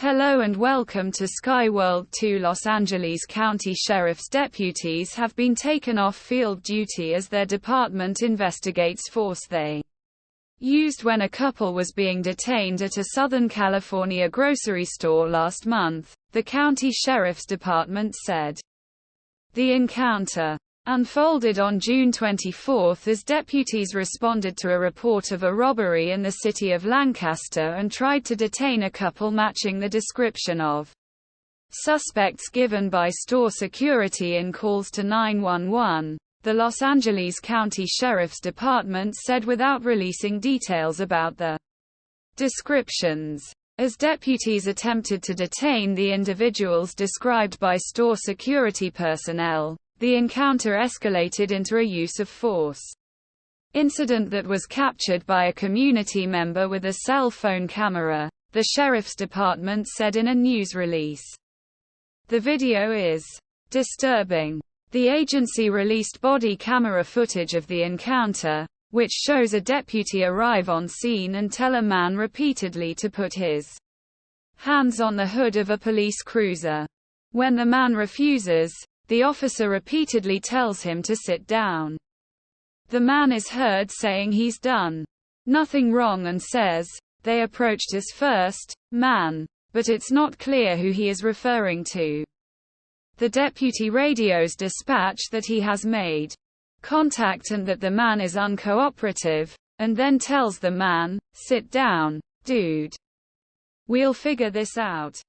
Hello and welcome to Sky World 2. Los Angeles County Sheriff's deputies have been taken off field duty as their department investigates force they used when a couple was being detained at a Southern California grocery store last month, the county sheriff's department said. The encounter unfolded on June 24 as deputies responded to a report of a robbery in the city of Lancaster and tried to detain a couple matching the description of suspects given by store security in calls to 911, the Los Angeles County Sheriff's Department said without releasing details about the descriptions. As deputies attempted to detain the individuals described by store security personnel, the encounter escalated into a use of force incident that was captured by a community member with a cell phone camera, the sheriff's department said in a news release. The video is disturbing. The agency released body camera footage of the encounter, which shows a deputy arrive on scene and tell a man repeatedly to put his hands on the hood of a police cruiser. When the man refuses, the officer repeatedly tells him to sit down. The man is heard saying he's done nothing wrong and says, "They approached us first, man," but it's not clear who he is referring to. The deputy radios dispatch that he has made contact and that the man is uncooperative, and then tells the man, "Sit down, dude. We'll figure this out."